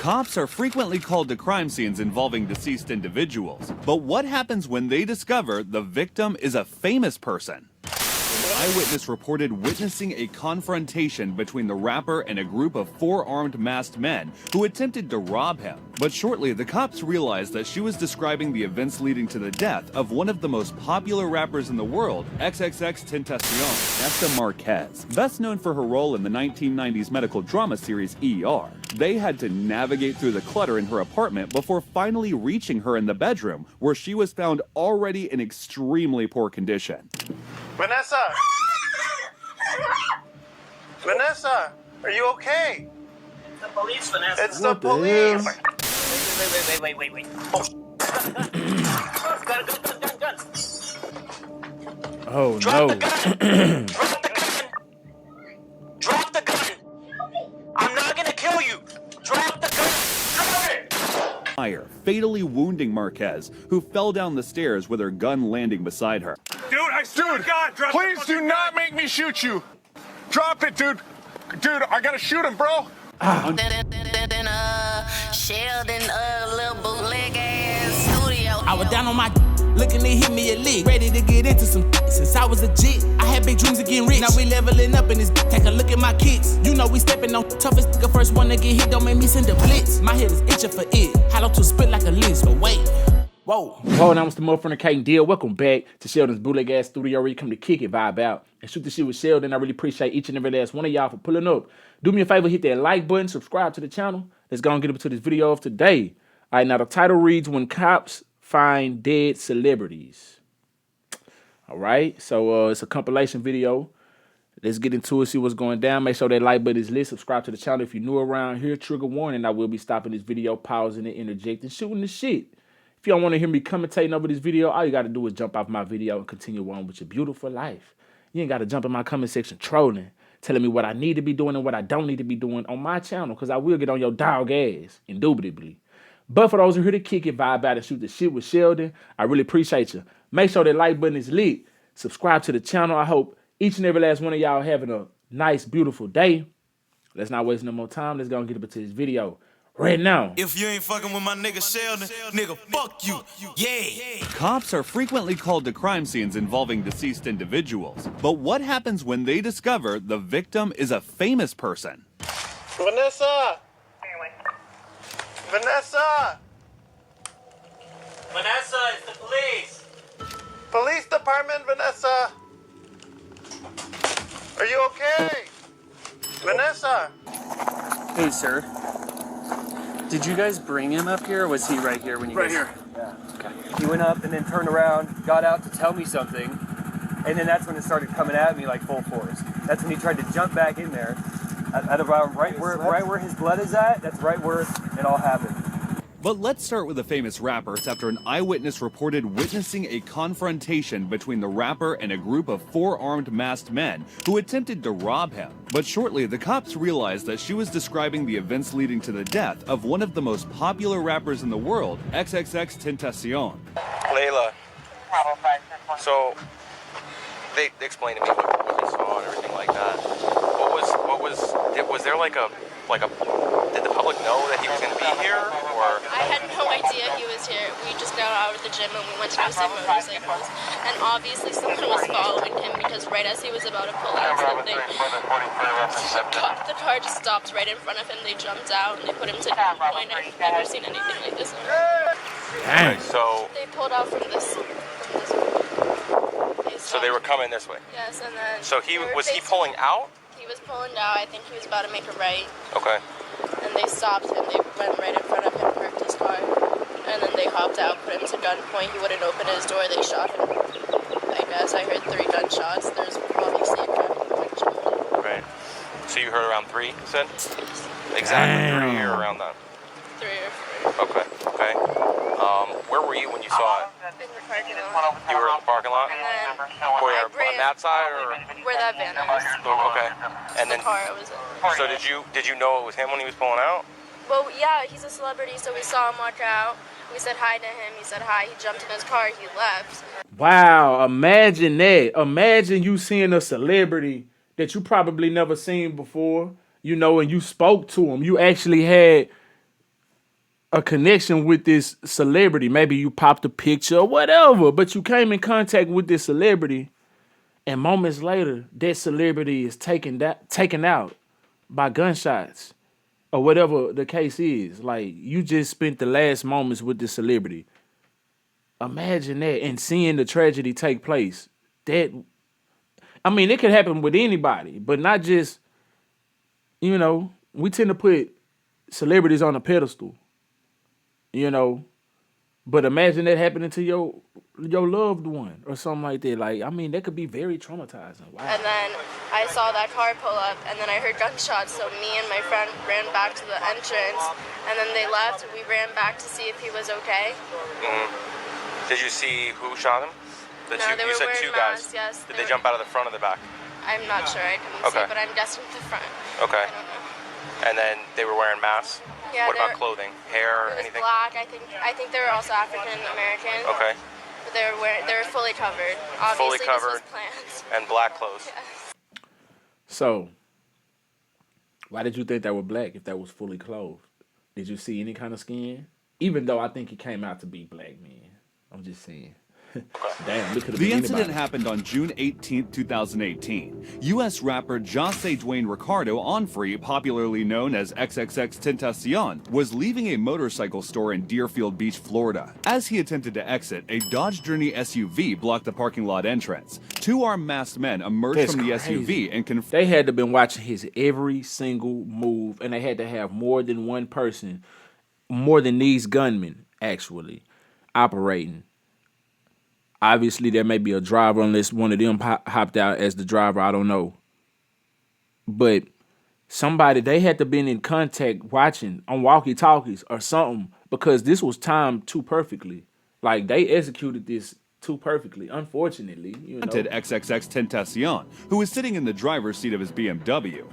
Cops are frequently called to crime scenes involving deceased individuals. But what happens when they discover the victim is a famous person? An eyewitness reported witnessing a confrontation between the rapper and a group of 4 armed masked men who attempted to rob him. But shortly, the cops realized that she was describing the events leading to the death of one of the most popular rappers in the world, XXXTentacion, Vanessa Marquez, best known for her role in the 1990s medical drama series ER. They had to navigate through the clutter in her apartment before finally reaching her in the bedroom, where she was found already in extremely poor condition. Vanessa! Vanessa, are you okay? The police, Vanessa. It's the police! Wait. Oh, gun. Oh, Drop no. the gun! Drop the gun! I'm not gonna kill you! Drop the gun! Fire, fatally wounding Marquez, who fell down the stairs with her gun landing beside her. Dude, I swear to God, drop please do not make me shoot you! Drop it, dude! Dude, I gotta shoot him, bro! Sheldon, little bootleg ass studio. I was down on my looking to hit me a lick, ready to get into some. Since I was a jit, I had big dreams of getting rich. Now we leveling up in this. Take a look at my kicks. You know we stepping on toughest nigga. First one to get hit, don't make me send a blitz. My head is itching for it. Hollow to spit like a list, but wait. Whoa. Hold on, Mr. Confrontation deal. Welcome back to Sheldon's bootleg ass studio, where you come to kick it, vibe out, and shoot the shit with Sheldon. I really appreciate each and every last one of y'all for pulling up. Do me a favor, hit that like button, subscribe to the channel. Let's go and get into this video of today. All right, now the title reads, When Cops Find Dead Celebrities. All right, so it's a compilation video. Let's get into it, see what's going down. Make sure that like button is lit. Subscribe to the channel if you're new around here. Trigger warning, I will be stopping this video, pausing it, interjecting, shooting the shit. If you don't want to hear me commentating over this video, all you got to do is jump off my video and continue on with your beautiful life. You ain't got to jump in my comment section trolling, telling me what I need to be doing and what I don't need to be doing on my channel, because I will get on your dog ass, indubitably. But for those who are here to kick it, vibe out, and shoot the shit with Sheldon, I really appreciate you. Make sure that like button is lit. Subscribe to the channel. I hope each and every last one of y'all having a nice, beautiful day. Let's not waste no more time. Let's go and get into this video right now. If you ain't fucking with my nigga Sheldon, nigga, fuck you. Yeah. Cops are frequently called to crime scenes involving deceased individuals. But what happens when they discover the victim is a famous person? Vanessa! Vanessa! Vanessa, it's the police! Police department, Vanessa! Are you okay? Vanessa! Hey, sir. Did you guys bring him up here, or was he right here when you Right guys... here. Yeah, okay. He went up and then turned around, got out to tell me something, and then that's when it started coming at me like full force. That's when he tried to jump back in there. At about right where his blood is at, that's right where it all happened. But let's start with the famous rappers after an eyewitness reported witnessing a confrontation between the rapper and a group of 4 armed masked men who attempted to rob him. But shortly, the cops realized that she was describing the events leading to the death of one of the most popular rappers in the world, XXXTentacion. Layla, so they explained to me what they saw and everything like that. Was there like a, did the public know that he was going to be here, or? I had no idea he was here. We just got out of the gym and we went to go see motorcycles. And obviously someone was following him because right as he was about to pull out something, the car just stopped right in front of him. They jumped out and they put him to gunpoint. I've never seen anything like this. Okay, so they pulled out from this way. So they were coming this way? Yes, and then... So was he pulling out? He was pulling out. I think he was about to make a right. Okay. And they stopped him. They went right in front of him, parked his car. And then they hopped out, put him to gunpoint. He wouldn't open his door. They shot him. I guess I heard 3 gunshots. There's obviously a gun in the picture. Right. So you heard around 3, you said? Exactly 3 or around that? 3 or 4. Okay. Where were you when you saw it? In the parking lot. You were in the parking lot? And then on that side or? where that van was. Okay. And then The car was in. so did you know it was him when he was pulling out? Well, yeah, he's a celebrity, so we saw him walk out. We said hi to him. He said hi. He jumped in his car. He left. Wow, imagine that. Imagine you seeing a celebrity that you probably never seen before, you know, and you spoke to him. You actually had a connection with this celebrity. Maybe you popped a picture or whatever, but you came in contact with this celebrity, and moments later, that celebrity is taken out by gunshots or whatever the case is. Like, you just spent the last moments with this celebrity. Imagine that, and seeing the tragedy take place. It could happen with anybody, but not just, we tend to put celebrities on a pedestal, but imagine that happening to your loved one or something like that. Like, that could be very traumatizing. Wow. And then I saw that car pull up, and then I heard gunshots, so me and my friend ran back to the entrance, and then they left. We ran back to see if he was okay. Mm-hmm. Did you see who shot him? They were wearing two masks, guys. yes. Did they jump out of the front or the back? I'm not sure, I couldn't see, but I'm guessing the front. Okay. I don't know. And then they were wearing masks? Yeah, what about clothing? Hair or it was anything? black, I think they were also African American. Okay. But they were fully covered. Obviously, fully covered this was planned. and black clothes. Yes. So, why did you think they were black if that was fully clothed? Did you see any kind of skin? Even though I think he came out to be black, man. I'm just saying. Damn, the incident happened on June 18, 2018. U.S. rapper Jose Dwayne Ricardo Onfree, popularly known as XXXTentacion, was leaving a motorcycle store in Deerfield Beach, Florida. As he attempted to exit, a Dodge Journey SUV blocked the parking lot entrance. Two armed masked men emerged from the SUV and they had to have been watching his every single move, and they had to have more than one person, more than these gunmen, actually, operating. Obviously, there may be a driver unless one of them hopped out as the driver. I don't know. But they had to been in contact watching on walkie-talkies or something because this was timed too perfectly. Like, they executed this too perfectly, unfortunately. XXXTentacion, who was sitting in the driver's seat of his BMW.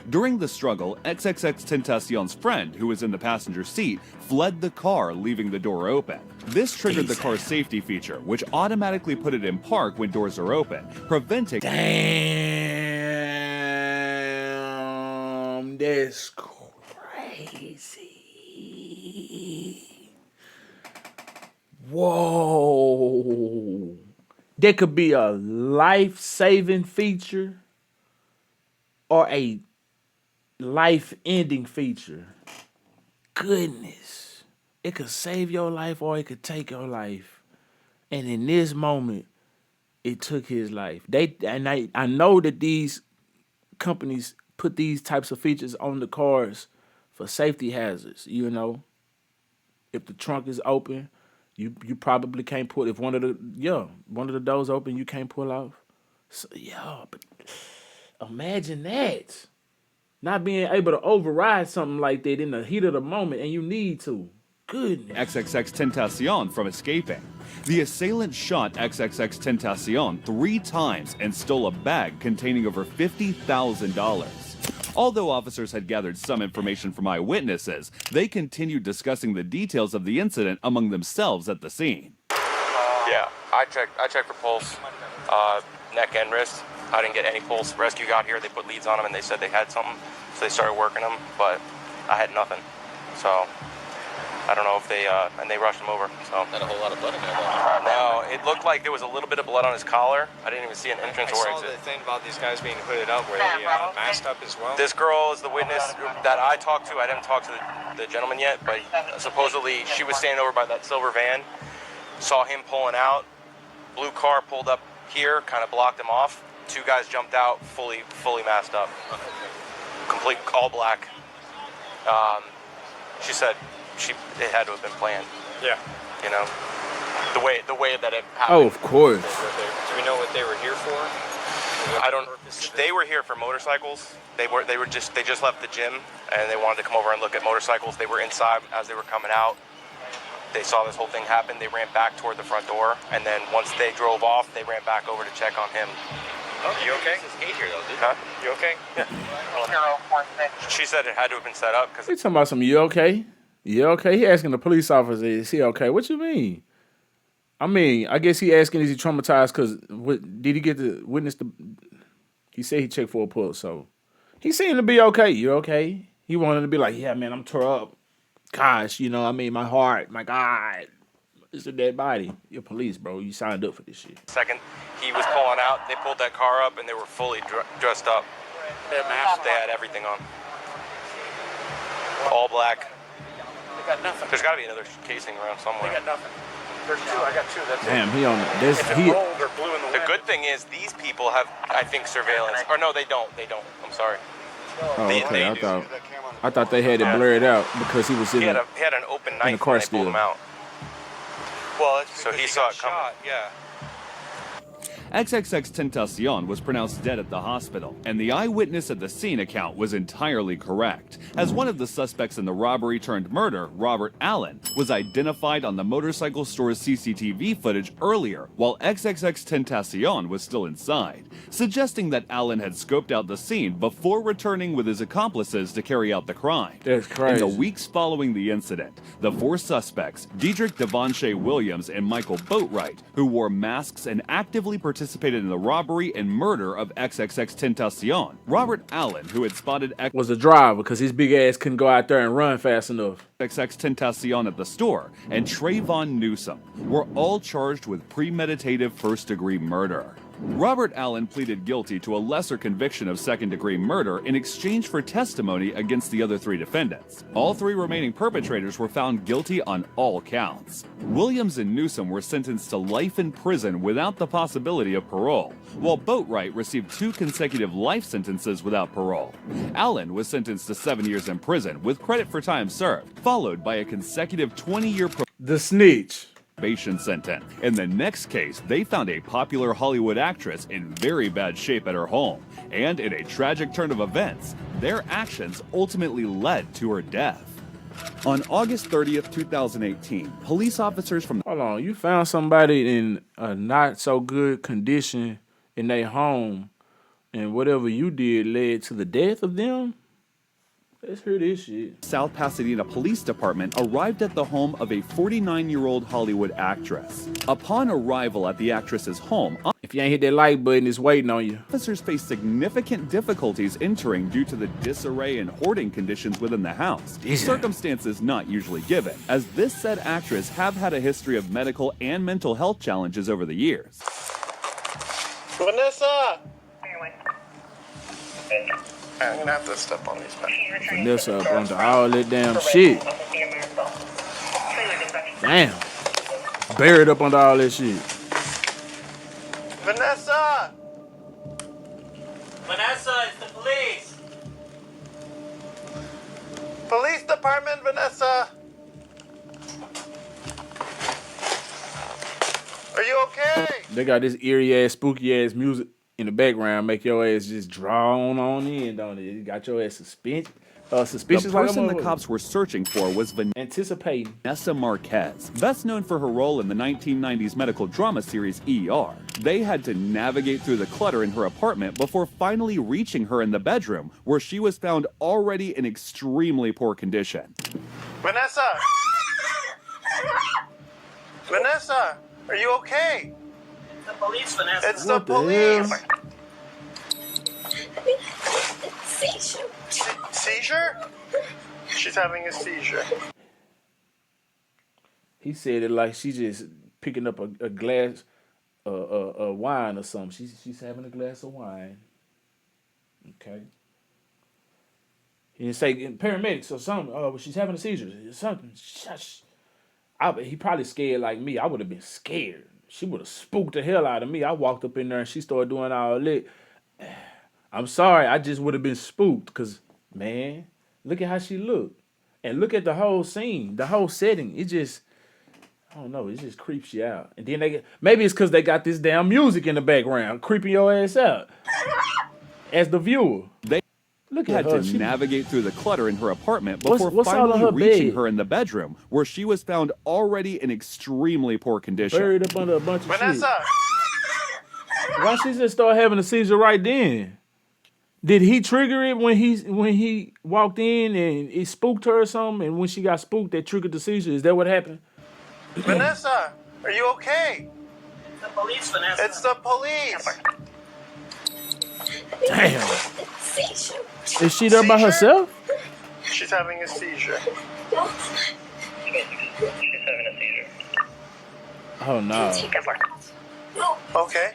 During the struggle, XXXTentacion's friend, who was in the passenger seat, fled the car, leaving the door open. This triggered the car's safety feature, which automatically put it in park when doors are open, preventing... Damn, that's crazy. Whoa. That could be a life-saving feature or a life-ending feature. Goodness. It could save your life or it could take your life. And in this moment, it took his life. I know that these companies put these types of features on the cars for safety hazards, If the trunk is open, you probably can't pull. If one of the doors open, you can't pull off. So, but imagine that. Not being able to override something like that in the heat of the moment, and you need to. Goodness. XXXTentacion from escaping. The assailant shot XXXTentacion 3 times and stole a bag containing over $50,000. Although officers had gathered some information from eyewitnesses, they continued discussing the details of the incident among themselves at the scene. Yeah, I checked for pulse, neck and wrist. I didn't get any pulse. Rescue got here, they put leads on him, and they said they had something, so they started working him, but I had nothing. So I don't know if they, and they rushed him over, so. Not a whole lot of blood in there, though. No, it looked like there was a little bit of blood on his collar. I didn't even see an entrance or exit. I saw the thing about these guys being hooded up. Were they masked up as well? This girl is the witness that I talked to. I didn't talk to the gentleman yet, but supposedly she was standing over by that silver van, saw him pulling out. Blue car pulled up here, kind of blocked him off. 2 guys jumped out, fully masked up. Complete all black. She said it had to have been planned. Yeah. The way that it happened. Oh, of course. Do we know what they were here for? I don't. They were here for motorcycles. They just left the gym and they wanted to come over and look at motorcycles. They were inside as they were coming out. They saw this whole thing happen. They ran back toward the front door, and then once they drove off, they ran back over to check on him. Oh, you okay? This is gate here, though, dude. Huh? You okay? Yeah. She said it had to have been set up because. They talking about you okay? You okay? He asking the police officer, is he okay? What you mean? I guess he asking, is he traumatized? Because did he get to witness the? He said he checked for a pulse, so he seemed to be okay. You okay? He wanted to be like, yeah, man, I'm tore up. gosh, you know, I mean, my heart, my God, it's a dead body. You're police, bro. You signed up for this shit. Second, he was pulling out. They pulled that car up, and they were fully dressed up. They had masks. They had everything on. All black. They got nothing. There's got to be another casing around somewhere. They got nothing. There's two. I got two. That's Damn, it. he on this. If it He. rolled or blew in the wind. The good thing is these people have, I think, surveillance. Or no, they don't. They don't. I'm sorry. Oh, They okay. do. I thought they had it blurred out because he was in He had the an open knife car when they pulled still. him out. Well, it's So because he saw got it coming. shot, yeah. XXXTentacion was pronounced dead at the hospital, and the eyewitness at the scene account was entirely correct, as one of the suspects in the robbery turned murder, Robert Allen, was identified on the motorcycle store's CCTV footage earlier, while XXXTentacion was still inside, suggesting that Allen had scoped out the scene before returning with his accomplices to carry out the crime. That's crazy. In the weeks following the incident, the four suspects, Diedrich Devonshea Williams and Michael Boatwright, who wore masks and actively participated in the robbery and murder of XXXTentacion. Robert Allen, who had spotted was the driver because his big ass couldn't go out there and run fast enough. XXXTentacion at the store, and Trayvon Newsom were all charged with premeditative first-degree murder. Robert Allen pleaded guilty to a lesser conviction of second-degree murder in exchange for testimony against the other three defendants. All three remaining perpetrators were found guilty on all counts. Williams and Newsom were sentenced to life in prison without the possibility of parole, while Boatwright received 2 consecutive life sentences without parole. Allen was sentenced to 7 years in prison with credit for time served, followed by a consecutive 20-year The snitch. probation sentence. In the next case, they found a popular Hollywood actress in very bad shape at her home, and in a tragic turn of events, their actions ultimately led to her death. On August 30th, 2018, police officers from Hold on, you found somebody in a not so good condition in their home, and whatever you did led to the death of them? Let's hear this shit. South Pasadena Police Department arrived at the home of a 49-year-old Hollywood actress. Upon arrival at the actress's home, if you ain't hit that like button, it's waiting on you. Officers faced significant difficulties entering due to the disarray and hoarding conditions within the house. Circumstances not usually given, as this said actress have had a history of medical and mental health challenges over the years. Vanessa! I'm gonna have to step on these back. Vanessa up onto all that damn shit. Damn. Buried up under all that shit. Vanessa! Vanessa, it's the police. Police department, Vanessa! Are you okay? They got this eerie ass, spooky ass music in the background, make your ass just drawn on in, don't it? You got your ass suspicious. The person the cops were searching for was Vanessa Marquez, best known for her role in the 1990s medical drama series ER. They had to navigate through the clutter in her apartment before finally reaching her in the bedroom, where she was found already in extremely poor condition. Vanessa! Vanessa, are you okay? The police, Vanessa. It's the police! Seizure. Seizure? She's having a seizure. He said it like she just picking up a glass of wine or something. She's having a glass of wine. Okay. He didn't say paramedics or something. Oh, but she's having a seizure. Something. Shush. He probably scared like me. I would have been scared. She would have spooked the hell out of me. I walked up in there and she started doing all that. I'm sorry. I just would have been spooked because, man, look at how she looked. And look at the whole scene, the whole setting. It just, I don't know, it just creeps you out. And then maybe it's because they got this damn music in the background, creeping your ass out as the viewer. They had to navigate through the clutter in her apartment before what's all on finally her reaching bed? her in the bedroom, where she was found already in extremely poor condition. Buried up under a bunch of Vanessa! shit. Why she just start having a seizure right then? Did he trigger it when he walked in and it spooked her or something? And when she got spooked, that triggered the seizure? Is that what happened? Vanessa, are you okay? It's the police, Vanessa. It's the police! Damn. Is she there by herself? She's having a seizure. She's having a seizure. Oh no. Okay.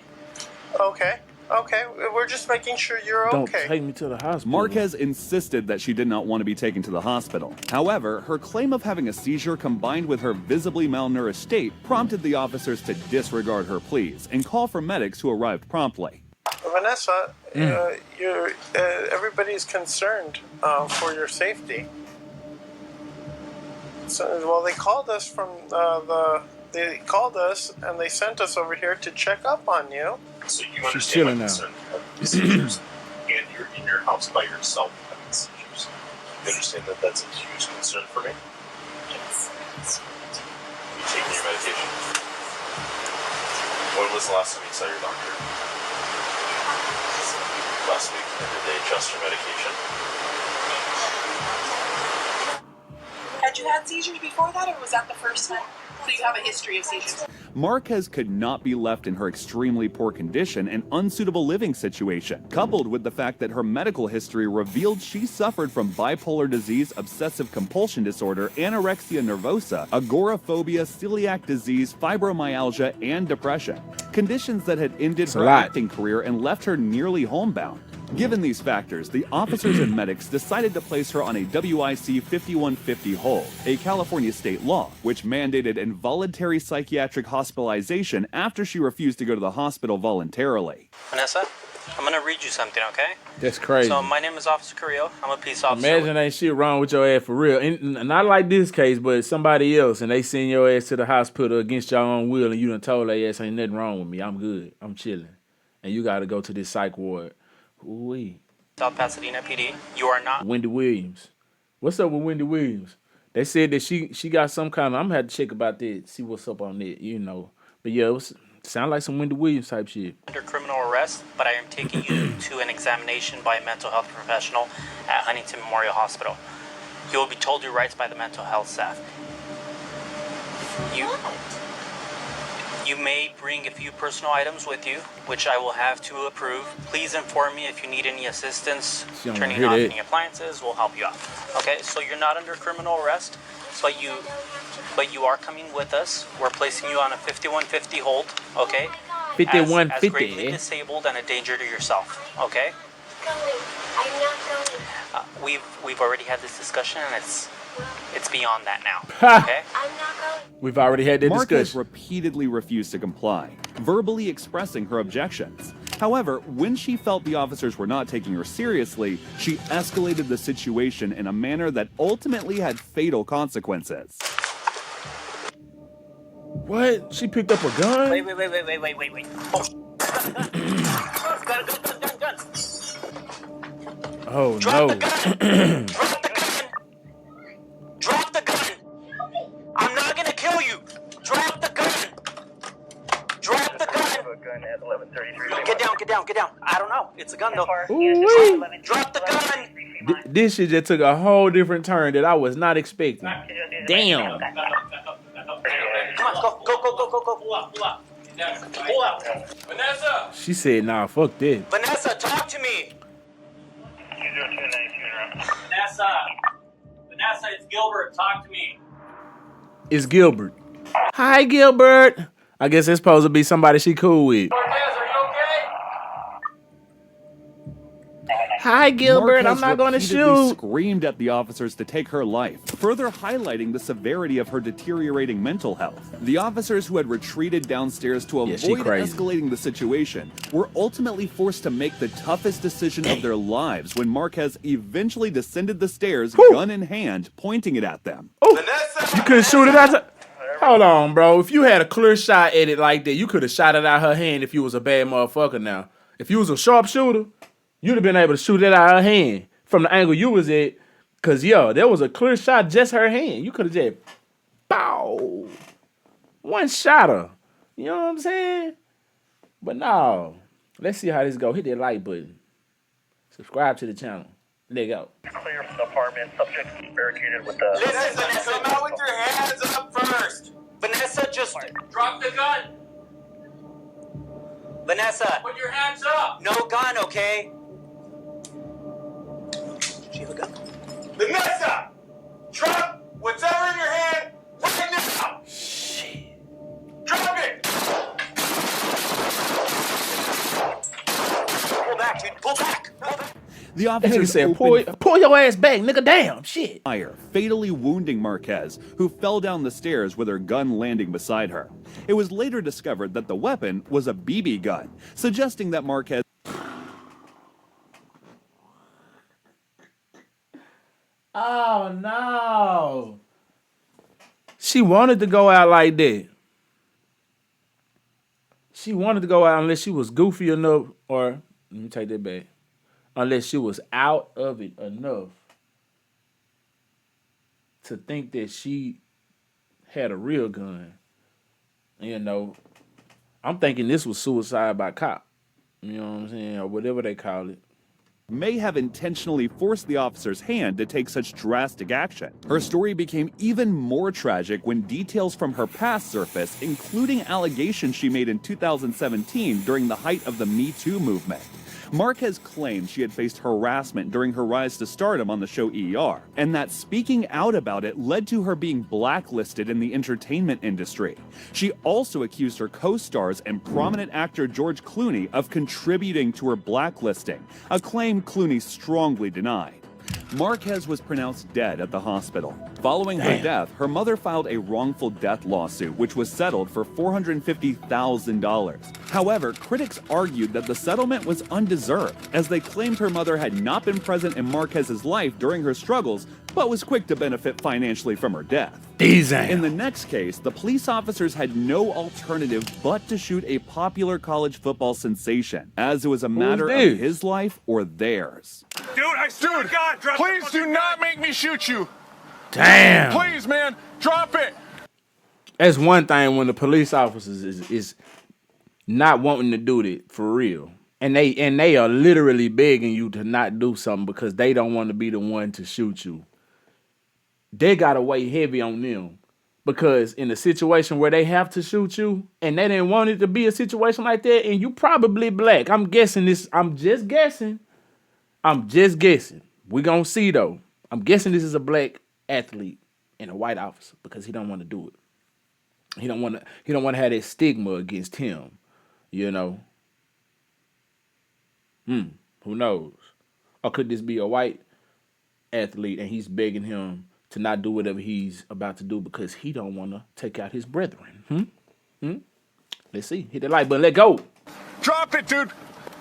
Okay. Okay. We're just making sure you're Don't okay. Take me to the hospital. Marquez insisted that she did not want to be taken to the hospital. However, her claim of having a seizure combined with her visibly malnourished state prompted the officers to disregard her pleas and call for medics who arrived promptly. Vanessa, everybody's concerned for your safety. So, well, they called us from They called us and they sent us over here to check up on you. So you understand my concern of seizures, and you're in your house by yourself having seizures. You understand that that's a huge concern for me? Yes. You taking your medication? When was the last time you saw your doctor? Last week. And did they adjust your medication? Had you had seizures before that, or was that the first time? So you have a history of seizures. Marquez could not be left in her extremely poor condition and unsuitable living situation, coupled with the fact that her medical history revealed she suffered from bipolar disease, obsessive compulsion disorder, anorexia nervosa, agoraphobia, celiac disease, fibromyalgia, and depression. Conditions that had ended her acting career and left her nearly homebound. Given these factors, the officers and medics decided to place her on a WIC 5150 hold, a California state law, which mandated involuntary psychiatric hospitalization after she refused to go to the hospital voluntarily. Vanessa, I'm gonna read you something, okay? That's crazy. So my name is Officer Carrillo. I'm a peace officer. Imagine ain't shit wrong with your ass for real. And not like this case, but somebody else, and they send your ass to the hospital against your own will, and you done told their ass ain't nothing wrong with me. I'm good. I'm chilling. And you got to go to this psych ward. Ooh-wee. South Pasadena PD. You are not. Wendy Williams. What's up with Wendy Williams? They said that she got some kind of, I'm going to have to check about that, see what's up on it, you know. But yeah, it sound like some Wendy Williams type shit. Under criminal arrest, but I am taking you to an examination by a mental health professional at Huntington Memorial Hospital. You will be told your rights by the mental health staff. You may bring a few personal items with you, which I will have to approve. Please inform me if you need any assistance turning off any appliances. We'll help you out. Okay, so you're not under criminal arrest, but you are coming with us. We're placing you on a 5150 hold, okay? 5150. As greatly disabled and a danger to yourself, okay? I'm not going. We've already had this discussion, and it's beyond that now. Okay? I'm not going. We've already had that Marquez discussion. repeatedly refused to comply, verbally expressing her objections. However, when she felt the officers were not taking her seriously, she escalated the situation in a manner that ultimately had fatal consequences. What? She picked up a gun? Wait. Oh. Gun. Oh, Drop no. the gun. Drop the gun. I'm not gonna kill you. Drop the gun. Drop the gun. Get down. I don't know. It's a gun though. Ooh-wee. Drop the gun. This shit just took a whole different turn that I was not expecting. Damn. Come on, go. Pull up. Vanessa. She said, nah, fuck that. Vanessa, talk to me. Vanessa, it's Gilbert. Talk to me. It's Gilbert. Hi, Gilbert. I guess it's supposed to be somebody she cool with. Marquez, are you okay? Hi, Gilbert. Marquez I'm not going to repeatedly shoot. Screamed at the officers to take her life, further highlighting the severity of her deteriorating mental health. The officers who had retreated downstairs to avoid escalating the situation were ultimately forced to make the toughest decision of their lives when Marquez eventually descended the stairs, gun in hand, pointing it at them. Oh, you couldn't shoot it out. Hold on, bro. If you had a clear shot at it like that, you could have shot it out her hand if you was a bad motherfucker now. If you was a sharpshooter, you'd have been able to shoot it out her hand from the angle you was at. Because, yo, there was a clear shot, just her hand. You could have just, bow, one shot her. You know what I'm saying? But no. Let's see how this go. Hit that like button. Subscribe to the channel. Let go. Clear from the apartment. Subject barricaded with the. Listen, Vanessa, come out with your hands up first. Vanessa, just drop the gun. Vanessa, put your hands up. No gun, okay? She have a gun. Vanessa! Drop whatever in your hand right now! Shit. Drop it! Pull back, dude. Pull back! The officer said, pull your ass back, nigga. Damn, shit. Fire, fatally wounding Marquez, who fell down the stairs with her gun landing beside her. It was later discovered that the weapon was a BB gun, suggesting that Marquez... Oh, no. She wanted to go out like that. She wanted to go out unless she was goofy enough, or, let me take that back, unless she was out of it enough to think that she had a real gun. You know, I'm thinking this was suicide by cop. You know what I'm saying? Or whatever they call it. May have intentionally forced the officer's hand to take such drastic action. Her story became even more tragic when details from her past surfaced, including allegations she made in 2017 during the height of the Me Too movement. Marquez claimed she had faced harassment during her rise to stardom on the show ER, and that speaking out about it led to her being blacklisted in the entertainment industry. She also accused her co-stars and prominent actor George Clooney of contributing to her blacklisting, a claim Clooney strongly denied. Marquez was pronounced dead at the hospital. Following her death, her mother filed a wrongful death lawsuit, which was settled for $450,000. However, critics argued that the settlement was undeserved, as they claimed her mother had not been present in Marquez's life during her struggles, but was quick to benefit financially from her death. In the next case, the police officers had no alternative but to shoot a popular college football sensation, as it was a matter of his life or theirs. Dude, I swear to God, please do not make me shoot you. Damn. Please, man, drop it. That's one thing when the police officers is not wanting to do that for real. And they are literally begging you to not do something because they don't want to be the one to shoot you. They gotta weigh heavy on them. Because in a situation where they have to shoot you and they didn't want it to be a situation like that, and you probably black. I'm just guessing. We gonna see though. I'm guessing this is a black athlete and a white officer because he don't want to do it. He don't want to have that stigma against him, you know. Who knows? Or could this be a white athlete and he's begging him to not do whatever he's about to do because he don't want to take out his brethren? Let's see. Hit the like button. Let go. Drop it, dude.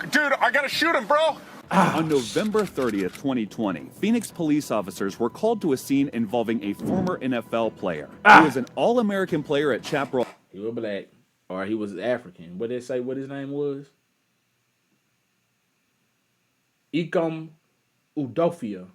Dude, I gotta shoot him, bro. On November 30th, 2020, Phoenix police officers were called to a scene involving a former NFL player who was an All-American player at Chaparral. He was black, or he was African. What did they say what his name was? Ekom Udofia.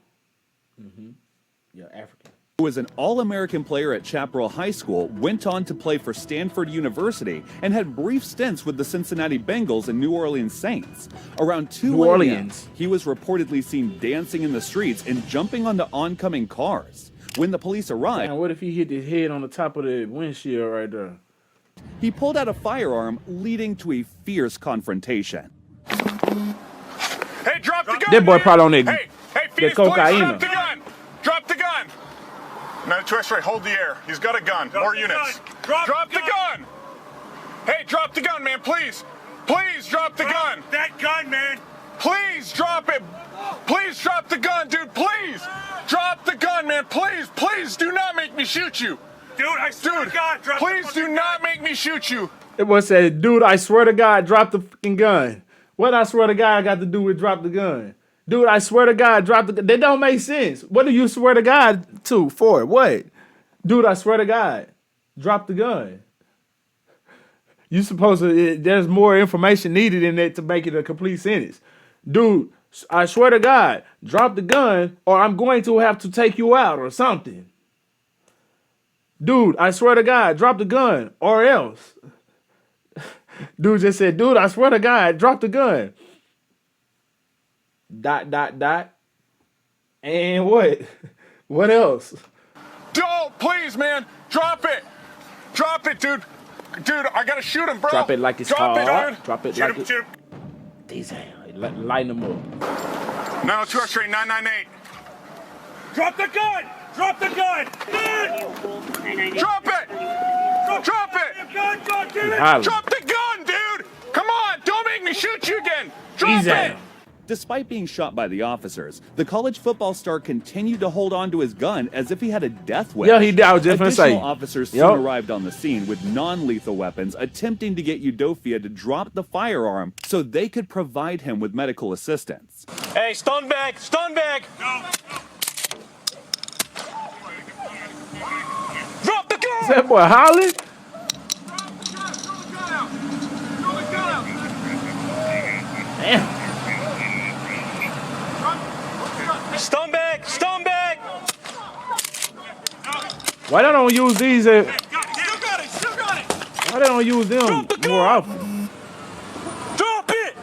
Yeah, African. Who was an All-American player at Chaparral High School, went on to play for Stanford University, and had brief stints with the Cincinnati Bengals and New Orleans Saints. Around 2 a.m., he was reportedly seen dancing in the streets and jumping onto oncoming cars. When the police arrived... Man, what if he hit his head on the top of the windshield right there? He pulled out a firearm, leading to a fierce confrontation. Hey, drop the gun! That boy probably on that, Hey, Phoenix, cocaine. Drop the gun! Drop the gun! Now, to X-ray, hold the air. He's got a gun. More units. Drop the gun! Hey, drop the gun, man, please! Please drop the gun! That gun, man! Please drop it! Please drop the gun, dude, please! Drop the gun, man, please! Please do not make me shoot you! Dude, I swear to God, drop please do not make me shoot you! It boy said, dude, I swear to God, drop the fucking gun. What I swear to God got to do with drop the gun? Dude, I swear to God, drop the gun. That don't make sense. What do you swear to God to? For? What? Dude, I swear to God, drop the gun. You supposed to, there's more information needed in that to make it a complete sentence. Dude, I swear to God, drop the gun or I'm going to have to take you out or something. Dude, I swear to God, drop the gun or else. Dude just said, dude, I swear to God, drop the gun. ... And what? What else? Don't, please, man. Drop it. Drop it, dude. Dude, I gotta shoot him, bro. Drop it like it's Drop hard. It, Drop it shoot like him, it. shoot him. Lighten them up. 902 X-ray 998. Drop the gun! Drop the gun! Drop it! Drop it! Drop the gun, dude! Come on! Don't make me shoot you again! Drop it! Despite being shot by the officers, the college football star continued to hold on to his gun as if he had a death wish. Yeah, he did. I was just gonna say. Additional officers soon arrived on the scene with non-lethal weapons, attempting to get Udofia to drop the firearm so they could provide him with medical assistance. Hey, stun bag! Stun bag! Go! Drop the gun! Is that boy Holly? Damn. Stun bag! Stun bag! Why they don't use these? Still got it! Still got it! Why they don't use them more often? Drop it!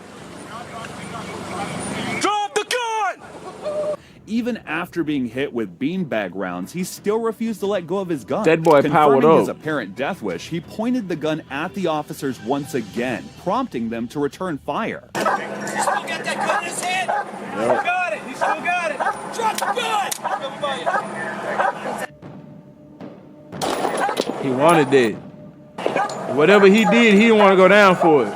Drop the gun! Even after being hit with beanbag rounds, he still refused to let go of his gun. That boy powered Confirming his up. apparent death wish, he pointed the gun at the officers once again, prompting them to return fire. He still got that gun in his hand? He still got it! He still got it! Drop the gun! He wanted that. Whatever he did, he didn't want to go down for it.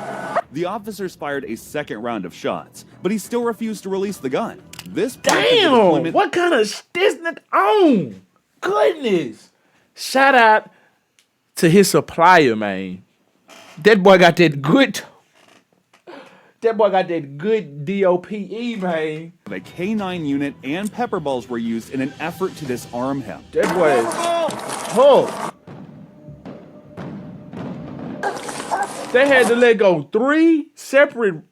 The officers fired a second round of shots, but he still refused to release the gun. This Damn! What kind of distant on? Goodness! Shout out to his supplier, man. That boy got that good. That boy got that good DOPE, man. The K9 unit and pepper balls were used in an effort to disarm him. That boy is Hulk. They had to let go 3 separate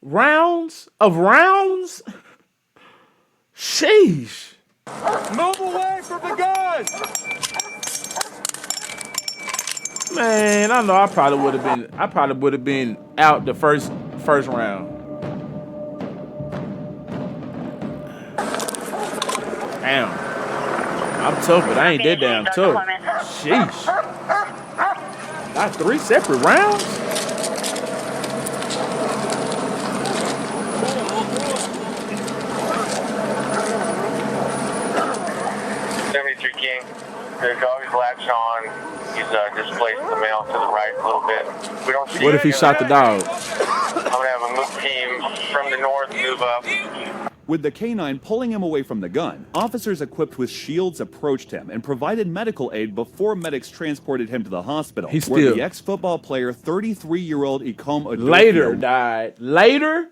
rounds of rounds. Sheesh. Move away from the gun! Man, I know I probably would have been out the first round. Damn. I'm tough, but I ain't that damn tough. Sheesh. Not 3 separate rounds? King. The dog's latched on. He's displaced the male to the right a little bit. We don't see. What if he shot the dog? I'm gonna have a move team from the north move up. With the K9 pulling him away from the gun, officers equipped with shields approached him and provided medical aid before medics transported him to the hospital, where the ex-football player, 33-year-old Ekom Udofia, later died. Later?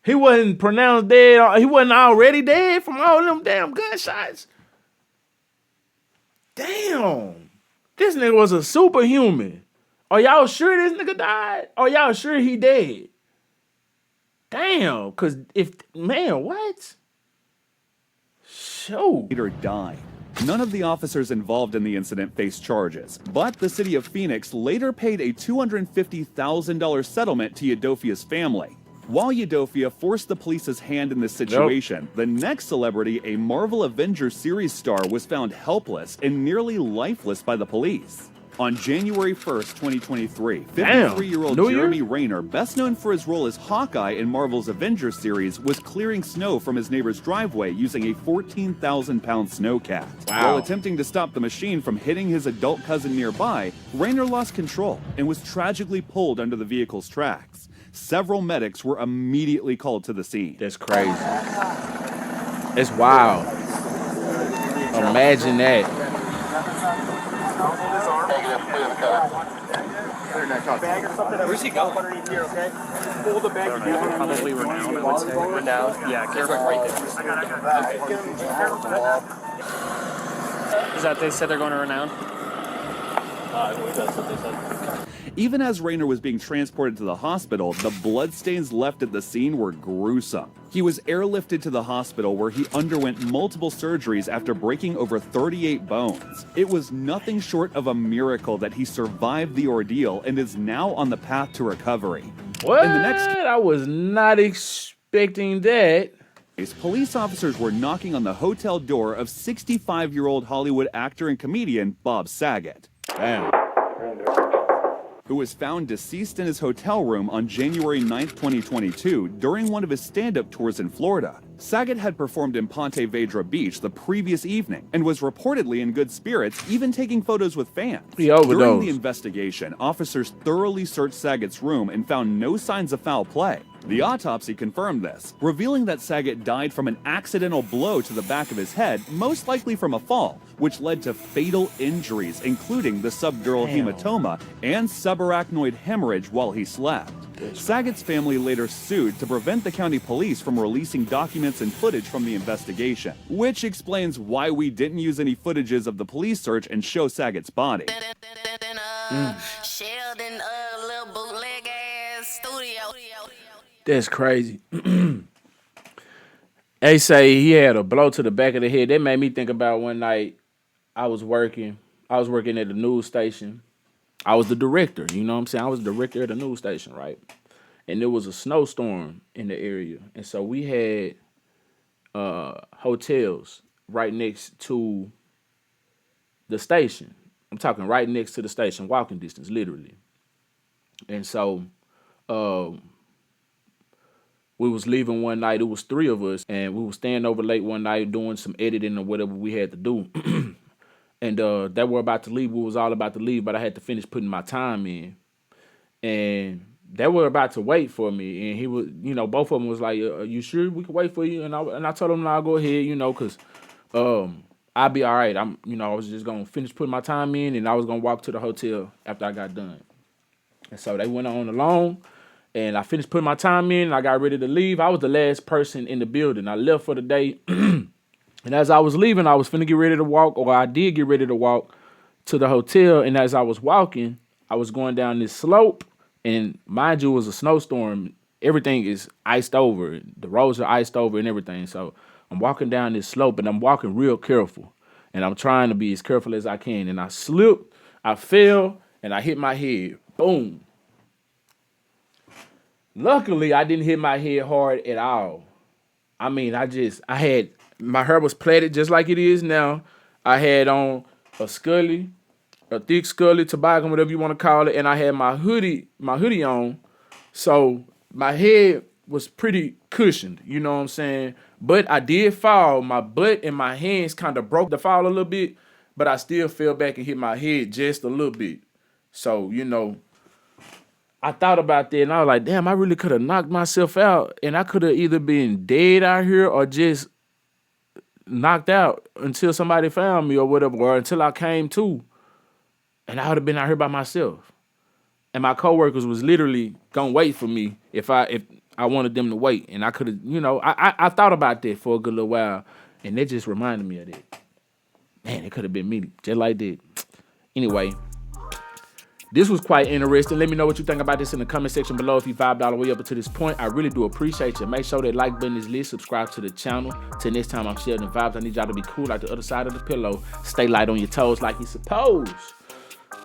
He wasn't pronounced dead. He wasn't already dead from all them damn gunshots. Damn. This nigga was a superhuman. Are y'all sure this nigga died? Are y'all sure he dead? Damn, cause what? later died. None of the officers involved in the incident faced charges, but the city of Phoenix later paid a $250,000 settlement to Udofia's family. While Udofia forced the police's hand in this situation, the next celebrity, a Marvel Avengers series star, was found helpless and nearly lifeless by the police. On January 1st, 2023, 53-year-old Jeremy Renner, best known for his role as Hawkeye in Marvel's Avengers series, was clearing snow from his neighbor's driveway using a 14,000-pound snowcat. While attempting to stop the machine from hitting his adult cousin nearby, Renner lost control and was tragically pulled under the vehicle's tracks. Several medics were immediately called to the scene. That's crazy. It's wild. Imagine that. Where's he going? Underneath here, okay? Pull the bag together. Probably renowned, I would say. Renowned? Yeah, careful. Right there. Is that they said they're going to renowned? I believe that's what they said. Even as Renner was being transported to the hospital, the bloodstains left at the scene were gruesome. He was airlifted to the hospital where he underwent multiple surgeries after breaking over 38 bones. It was nothing short of a miracle that he survived the ordeal and is now on the path to recovery. What? I was not expecting that. Police officers were knocking on the hotel door of 65-year-old Hollywood actor and comedian Bob Saget. Damn. Who was found deceased in his hotel room on January 9th, 2022 during one of his stand-up tours in Florida. Saget had performed in Ponte Vedra Beach the previous evening and was reportedly in good spirits, even taking photos with fans. He overdosed. During the investigation, officers thoroughly searched Saget's room and found no signs of foul play. The autopsy confirmed this, revealing that Saget died from an accidental blow to the back of his head, most likely from a fall, which led to fatal injuries, including the subdural hematoma and subarachnoid hemorrhage while he slept. Saget's family later sued to prevent the county police from releasing documents and footage from the investigation, which explains why we didn't use any footages of the police search and show Saget's body. Sheldon, little bootleg ass studio. That's crazy. They say he had a blow to the back of the head. That made me think about one night I was working at the news station. I was the director, you know what I'm saying? I was the director at the news station, right? And there was a snowstorm in the area. And so we had hotels right next to the station. I'm talking right next to the station, walking distance, literally. And so we was leaving one night. It was 3 of us, and we was staying over late one night doing some editing or whatever we had to do. And they were about to leave. We was all about to leave, but I had to finish putting my time in. And they were about to wait for me. And he was, you know, both of them was like, "Are you sure we can wait for you?" And I told them, "No, I'll go ahead, you know, because I'll be all right." I was just gonna finish putting my time in, and I was gonna walk to the hotel after I got done. And so they went on along. And I finished putting my time in, and I got ready to leave. I was the last person in the building. I left for the day. And as I was leaving, I was finna get ready to walk, or I did get ready to walk to the hotel. And as I was walking, I was going down this slope. And mind you, it was a snowstorm. Everything is iced over. The roads are iced over and everything. So I'm walking down this slope, and I'm walking real careful. And I'm trying to be as careful as I can. And I slipped, I fell, and I hit my head. Boom. Luckily, I didn't hit my head hard at all. I mean, my hair was plaited just like it is now. I had on a thick scully, toboggan, whatever you want to call it, and I had my hoodie on. So my head was pretty cushioned, you know what I'm saying? But I did fall. My butt and my hands kind of broke the fall a little bit, but I still fell back and hit my head just a little bit. So, you know, I thought about that, and I was like, damn, I really could have knocked myself out, and I could have either been dead out here or just knocked out until somebody found me or whatever, or until I came to, and I would have been out here by myself. And my coworkers was literally gonna wait for me if I wanted them to wait, and I could have, you know, I thought about that for a good little while, and that just reminded me of that. Man, it could have been me, just like that. Anyway. This was quite interesting. Let me know what you think about this in the comment section below. If you vibed all the way up to this point, I really do appreciate you. Make sure that like button is lit. Subscribe to the channel. Till next time, I'm SheldonVybez. I need y'all to be cool like the other side of the pillow. Stay light on your toes like you supposed.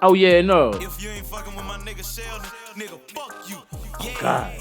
Oh, yeah, no. If you ain't fucking with my nigga Sheldon, nigga, fuck you. Oh, God.